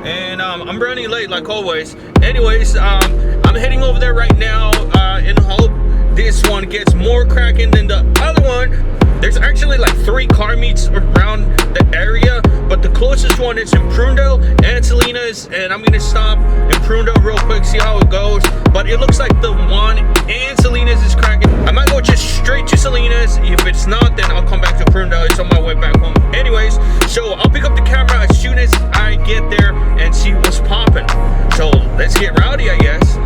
and I'm running late like always. Anyways, I'm heading over there right now in hope this one gets more cracking than the other one. There's actually like 3 car meets around the area, but the closest one is in Prunedale and Salinas, and I'm gonna stop in Prunedale real quick, see how it goes. But it looks like the one in Salinas is cracking. I might go just straight to Salinas. If it's not, then I'll come back to Prunedale. It's on my way back home. Anyways, so I'll pick up the camera as soon as I get there and see what's popping. So let's get rowdy, I guess.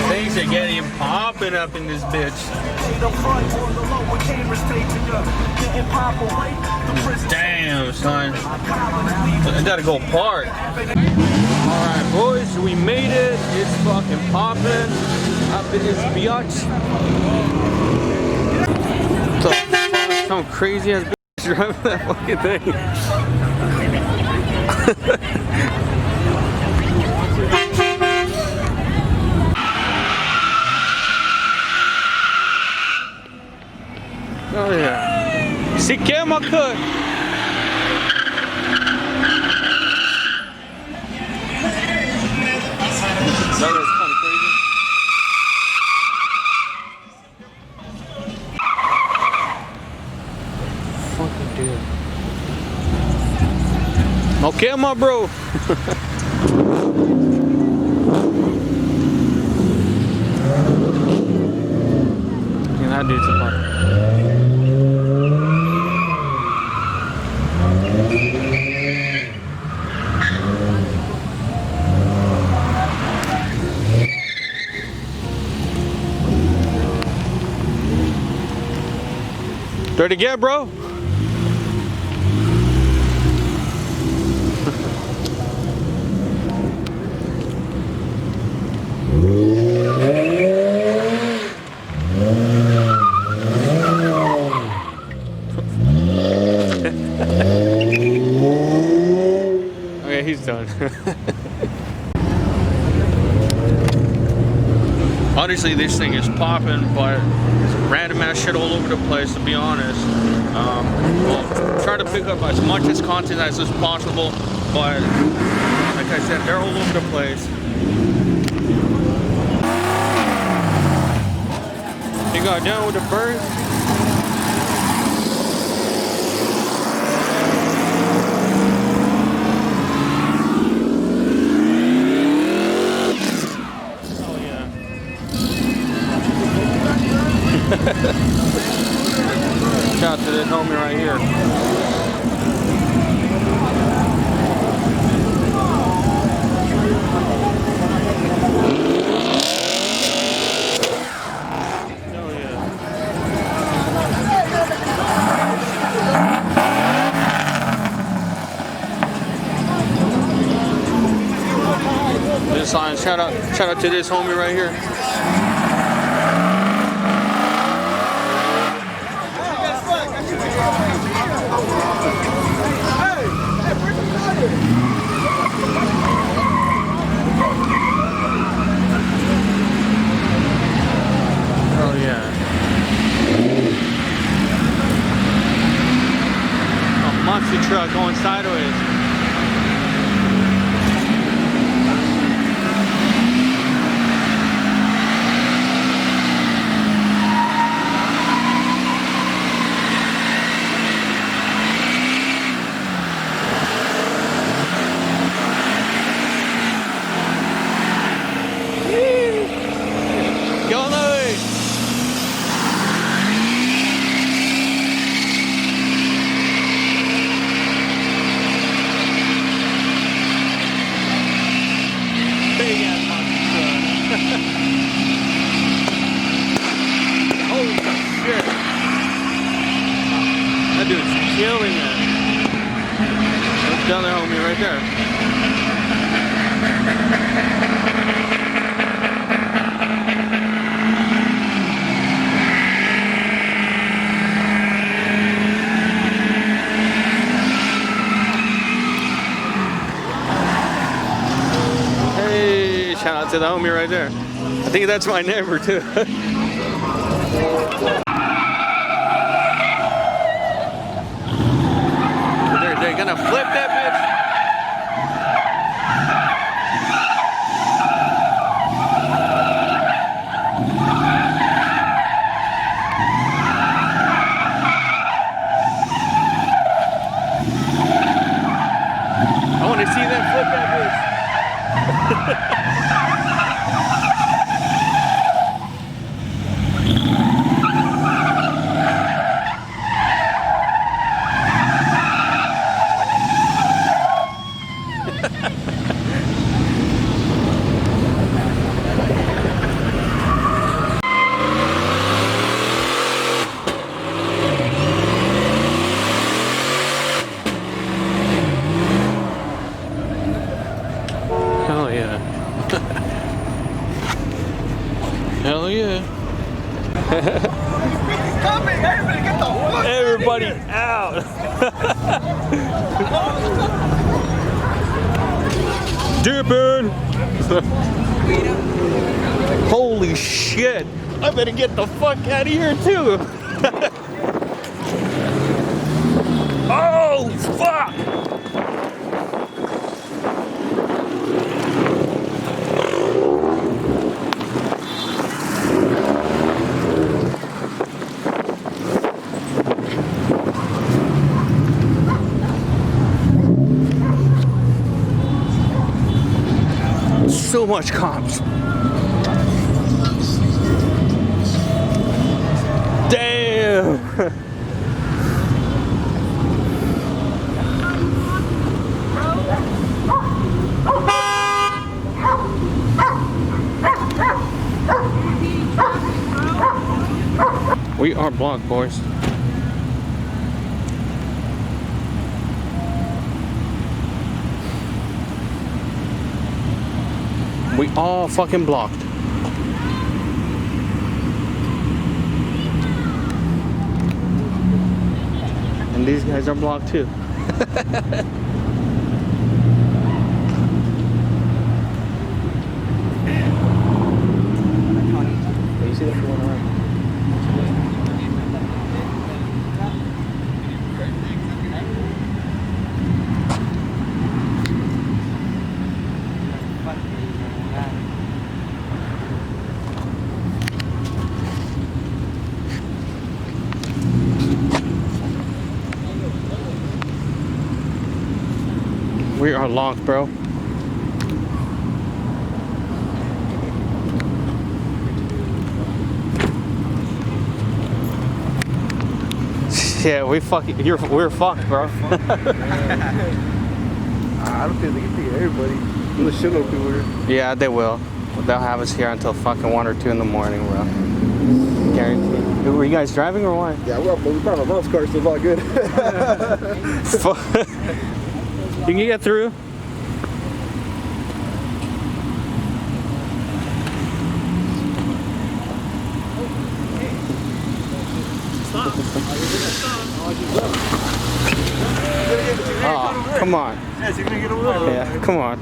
Things are getting popping up in this bitch. Damn, son. I gotta go park. Alright, boys, we made it. It's fucking popping up in this biatch. Some crazy ass bitch driving that fucking thing. Oh yeah. Se queima, cut. That was kind of crazy. Fucking dude. No queima, bro. And that dude's a fucker. Dirty get, bro. Okay, he's done. Honestly, this thing is popping, but there's random ass shit all over the place, to be honest. Well, try to pick up as much as content as is possible, but like I said, they're all over the place. You got down with the birds? Shout out to this homie right here. Oh yeah. This line, shout out to this homie right here. Oh yeah. A monster truck going sideways. That dude's killing it. That's the other homie right there. Hey, shout out to to the homie right there. I think that's my neighbor too. They're gonna flip that bitch. I want to see them flip that bitch. Hell yeah. Hell yeah. Coming! Everybody get the fuck Everybody out. Dipping. Holy shit. I better get the fuck out of here too. Oh, fuck. So much cops. Damn. We are blocked, boys. We all fucking blocked. And these guys are blocked too. You see that going around? We are locked, bro. Yeah, we're fucked, bro. I don't think they can take everybody. There's a shitload of people here. Yeah, they will. They'll have us here until fucking 1 or 2 in the morning, bro. Guaranteed. Were you guys driving or what? Yeah, we brought my mom's car, so it's all good. You can get through. Oh, come on. Yes, you're gonna get over there. Yeah, come on.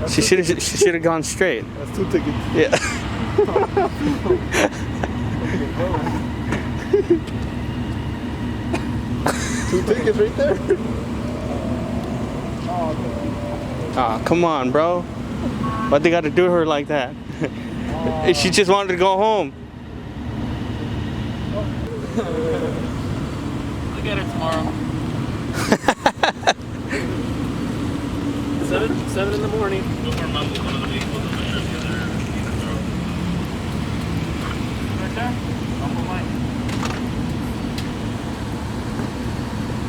She should have gone straight. That's 2 tickets. Yeah. 2 tickets right there. Oh, come on, bro. Why'd they gotta do her like that? She just wanted to go home. Look at her tomorrow. 7 in the morning.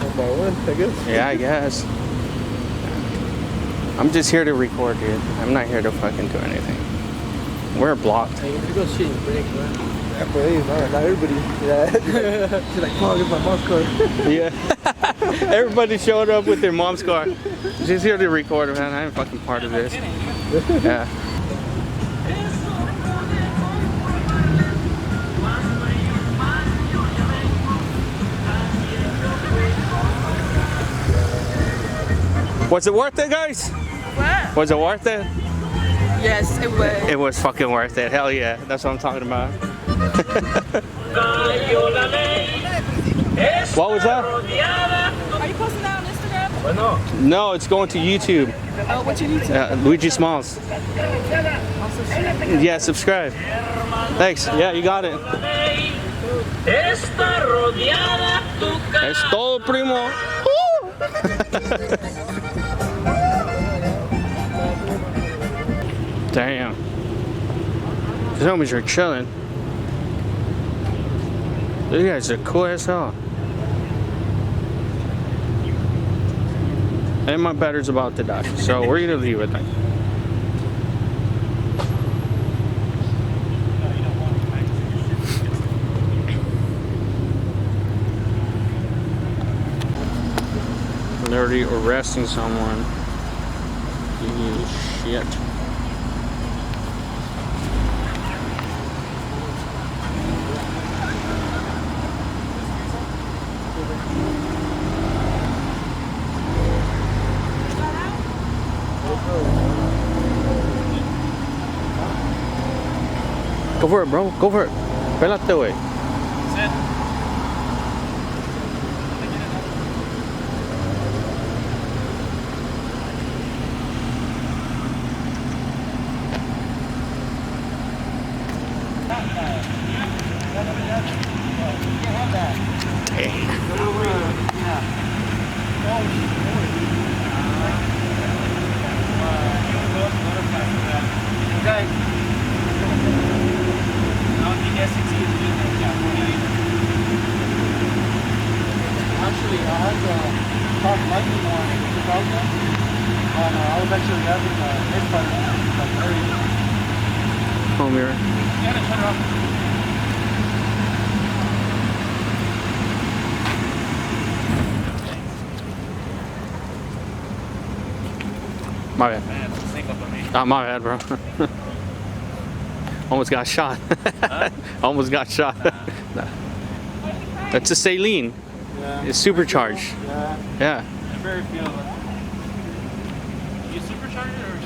One by one, I guess. Yeah, I guess. I'm just here to record, dude. I'm not here to fucking do anything. We're blocked. Hey, you go shit and break, man. Yeah, but hey, not everybody. Yeah. She's like, fuck, it's my mom's car. Yeah. Everybody showed up with their mom's car. Just here to record, man. I'm fucking part of this. Yeah. Was it worth it, guys? What? Was it worth it? Yes, it was. It was fucking worth it. Hell yeah. That's what I'm talking about. What was that? Are you posting that on Instagram? No, it's going to YouTube. Oh, what you need to? Luigi Smalls. Yeah, subscribe. Thanks. Yeah, you got it. Es todo, primo. Damn. These homies are chilling. These guys are cool as hell. And my battery's about to die, so we're gonna leave it then. They're already arresting someone. Shit. Go for it, bro. Go for it. Pelate, way. Actually, I had the Top Lightning one in 2000, and I was actually having a misfire like very. Oh, mirror. Yeah, turn it off. My bad. My bad, bro. Almost got shot. Almost got shot. That's a saline. Yeah. It's supercharged. Yeah. Yeah. Very feel. You supercharge it or?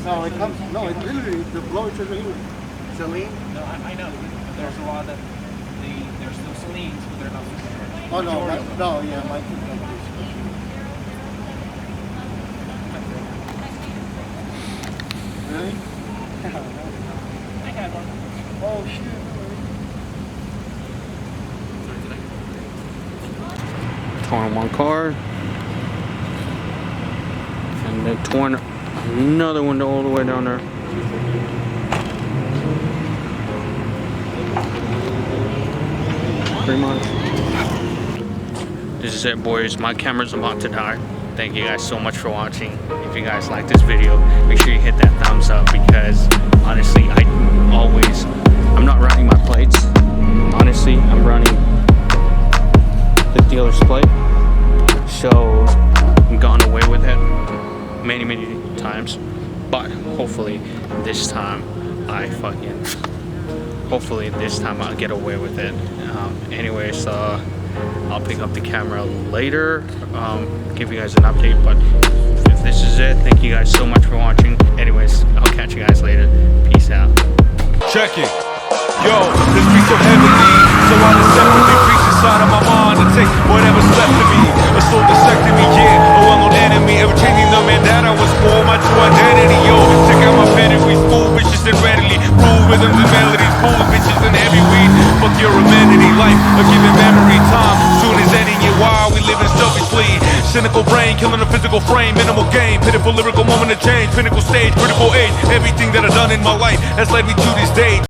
No, it comes. No, it literally the blower is really saline. No, I know. There's a lot that there's still salines, but they're not supercharged. Oh no, no, yeah, my two companies. Really? I had one. Oh shit. Torn one car. And then torn another window all the way down there. Pretty much. This is it, boys. My camera's about to die. Thank you guys so much for watching. If you guys like this video, make sure you hit that thumbs up, because honestly, I'm not running my plates. Honestly, I'm running the dealer's plate. So I've gone away with it many times. But hopefully this time I'll get away with it. Anyways, I'll pick up the camera later, give you guys an update. But if this is it, thank you guys so much for watching. Anyways, I'll catch you guys later. Peace out. Check it. Yo, this beat so heavily, so I deceptively reach inside of my mind to take whatever's left of me. A soul dissected me, yeah, a well-known enemy, ever changing the man that I was for, my true identity, yo. Check out my pedigree, smooth, vicious and readily, rule rhythms and melodies, cool bitches and heavy weed. Fuck your amenity, life, a given memory, time soon is ending it while we living selfishly. Cynical brain, killing a physical frame, minimal gain, pitiful lyrical moment of change, pinnacle stage, critical age. Everything that I've done in my life has led me to this day.